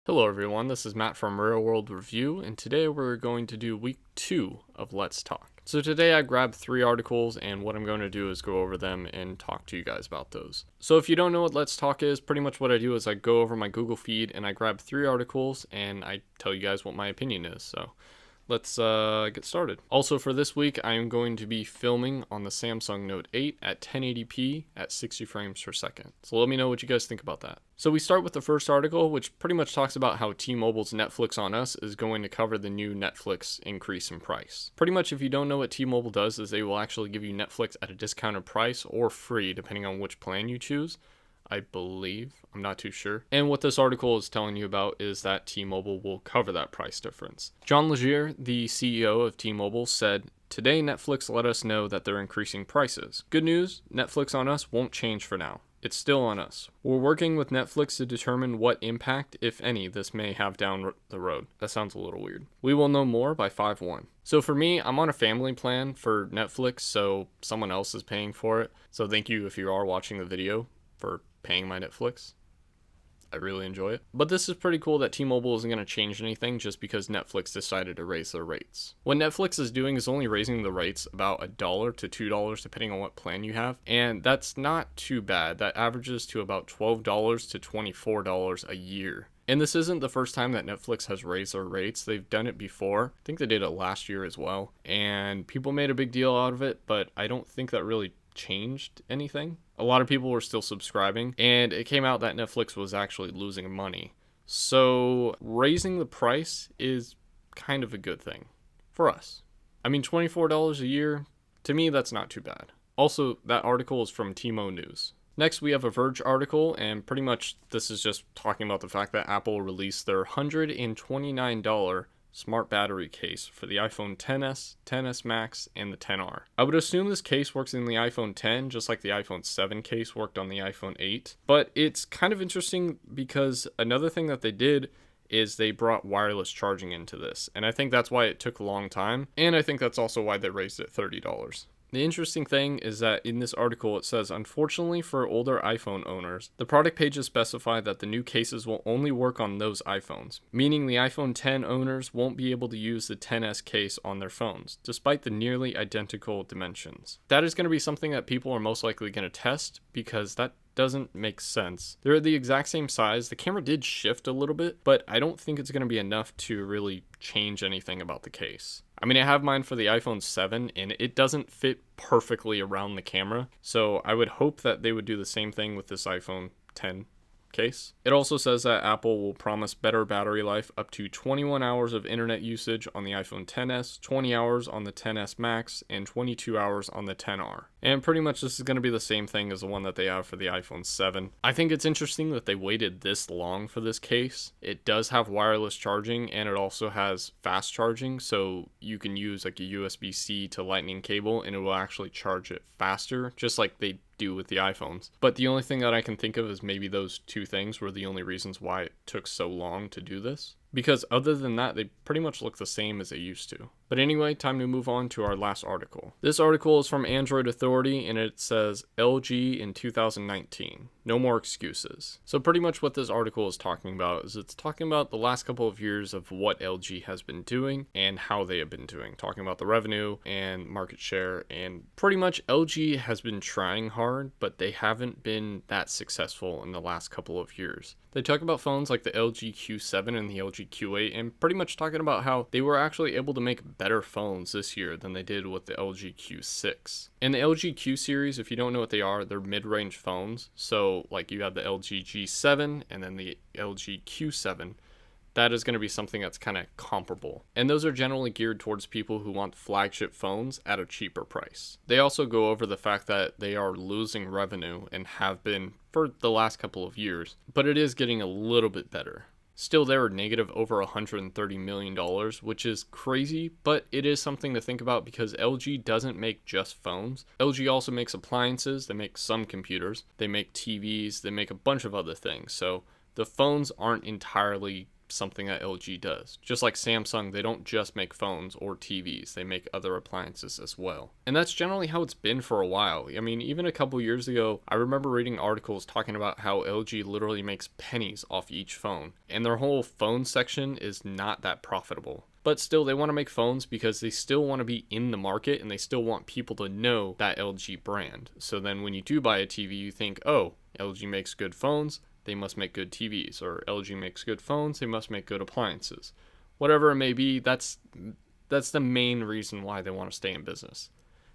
Hello everyone, this is Matt from Real World Review, and today we're going to do week 2 of Let's Talk. So today I grabbed 3 articles, and what I'm going to do is go over them and talk to you guys about those. So if you don't know what Let's Talk is, pretty much what I do is I go over my Google feed and I grab 3 articles and I tell you guys what my opinion is. So let's get started. Also for this week, I am going to be filming on the Samsung Note 8 at 1080p at 60 frames per second. So let me know what you guys think about that. So we start with the first article, which pretty much talks about how T-Mobile's Netflix on Us is going to cover the new Netflix increase in price. Pretty much if you don't know what T-Mobile does is they will actually give you Netflix at a discounted price or free depending on which plan you choose. I believe. I'm not too sure. And what this article is telling you about is that T-Mobile will cover that price difference. John Legere, the CEO of T-Mobile, said, "Today Netflix let us know that they're increasing prices. Good news, Netflix on Us won't change for now. It's still on us. We're working with Netflix to determine what impact, if any, this may have down the road." That sounds a little weird. "We will know more by 5/1. So for me, I'm on a family plan for Netflix, so someone else is paying for it. So thank you if you are watching the video for paying my Netflix. I really enjoy it. But this is pretty cool that T-Mobile isn't going to change anything just because Netflix decided to raise their rates. What Netflix is doing is only raising the rates about $1 to $2 depending on what plan you have, and that's not too bad. That averages to about $12 to $24 a year. And this isn't the first time that Netflix has raised their rates. They've done it before. I think they did it last year as well, and people made a big deal out of it, but I don't think that really changed anything. A lot of people were still subscribing, and it came out that Netflix was actually losing money. So raising the price is kind of a good thing for us. I mean, $24 a year, to me, that's not too bad. Also, that article is from T-Mo News. Next, we have a Verge article, and pretty much this is just talking about the fact that Apple released their $129 smart battery case for the iPhone XS, XS Max, and the XR. I would assume this case works in the iPhone X just like the iPhone 7 case worked on the iPhone 8. But it's kind of interesting because another thing that they did is they brought wireless charging into this. And I think that's why it took a long time. And I think that's also why they raised it $30. The interesting thing is that in this article it says, unfortunately for older iPhone owners, the product pages specify that the new cases will only work on those iPhones, meaning the iPhone X owners won't be able to use the XS case on their phones, despite the nearly identical dimensions. That is going to be something that people are most likely going to test because that doesn't make sense. They're the exact same size. The camera did shift a little bit, but I don't think it's going to be enough to really change anything about the case. I mean, I have mine for the iPhone 7 and it doesn't fit perfectly around the camera. So I would hope that they would do the same thing with this iPhone X case. It also says that Apple will promise better battery life, up to 21 hours of internet usage on the iPhone XS, 20 hours on the XS Max, and 22 hours on the XR. And pretty much this is going to be the same thing as the one that they have for the iPhone 7. I think it's interesting that they waited this long for this case. It does have wireless charging and it also has fast charging, so you can use like a USB-C to Lightning cable and it will actually charge it faster, just like they do with the iPhones. But the only thing that I can think of is maybe those two things were the only reasons why it took so long to do this. Because other than that, they pretty much look the same as they used to. But anyway, time to move on to our last article. This article is from Android Authority and it says LG in 2019. No more excuses. So pretty much what this article is talking about is it's talking about the last couple of years of what LG has been doing and how they have been doing. Talking about the revenue and market share, and pretty much LG has been trying hard, but they haven't been that successful in the last couple of years. They talk about phones like the LG Q7 and the LG Q8 and pretty much talking about how they were actually able to make better phones this year than they did with the LG Q6. And the LG Q series, if you don't know what they are, they're mid-range phones. So like you have the LG G7 and then the LG Q7. That is going to be something that's kind of comparable. And those are generally geared towards people who want flagship phones at a cheaper price. They also go over the fact that they are losing revenue and have been for the last couple of years, but it is getting a little bit better. Still, they were negative over $130 million, which is crazy, but it is something to think about because LG doesn't make just phones. LG also makes appliances, they make some computers, they make TVs, they make a bunch of other things. So the phones aren't entirely something that LG does. Just like Samsung, they don't just make phones or TVs, they make other appliances as well. And that's generally how it's been for a while. I mean, even a couple years ago, I remember reading articles talking about how LG literally makes pennies off each phone, and their whole phone section is not that profitable. But still, they want to make phones because they still want to be in the market and they still want people to know that LG brand. So then when you do buy a TV, you think, oh, LG makes good phones, they must make good TVs, or LG makes good phones, they must make good appliances. Whatever it may be, that's the main reason why they want to stay in business.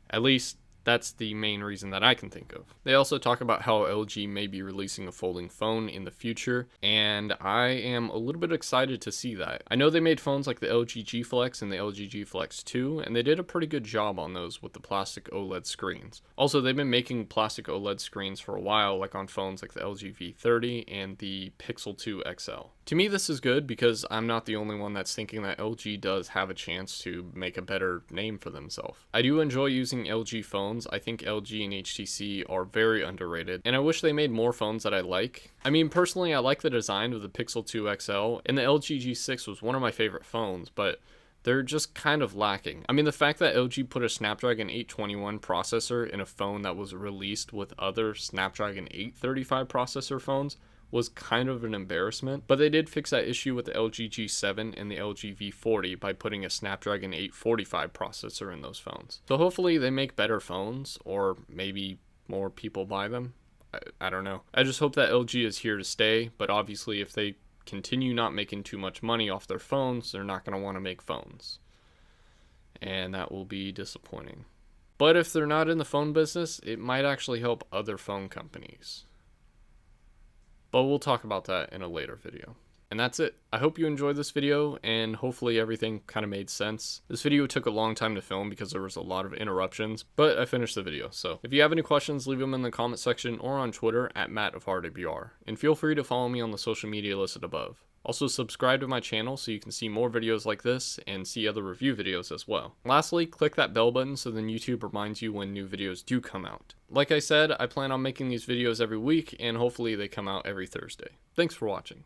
At least that's the main reason that I can think of. They also talk about how LG may be releasing a folding phone in the future, and I am a little bit excited to see that. I know they made phones like the LG G Flex and the LG G Flex 2, and they did a pretty good job on those with the plastic OLED screens. Also, they've been making plastic OLED screens for a while, like on phones like the LG V30 and the Pixel 2 XL. To me, this is good because I'm not the only one that's thinking that LG does have a chance to make a better name for themselves. I do enjoy using LG phones. I think LG and HTC are very underrated, and I wish they made more phones that I like. I mean, personally, I like the design of the Pixel 2 XL, and the LG G6 was one of my favorite phones, but they're just kind of lacking. I mean, the fact that LG put a Snapdragon 821 processor in a phone that was released with other Snapdragon 835 processor phones was kind of an embarrassment, but they did fix that issue with the LG G7 and the LG V40 by putting a Snapdragon 845 processor in those phones. So hopefully they make better phones, or maybe more people buy them. I don't know. I just hope that LG is here to stay, but obviously if they continue not making too much money off their phones, they're not going to want to make phones. And that will be disappointing. But if they're not in the phone business, it might actually help other phone companies. But we'll talk about that in a later video. And that's it. I hope you enjoyed this video, and hopefully everything kind of made sense. This video took a long time to film because there was a lot of interruptions, but I finished the video. So if you have any questions, leave them in the comment section or on Twitter at MattofHardWR. And feel free to follow me on the social media listed above. Also, subscribe to my channel so you can see more videos like this and see other review videos as well. Lastly, click that bell button so then YouTube reminds you when new videos do come out. Like I said, I plan on making these videos every week, and hopefully they come out every Thursday. Thanks for watching.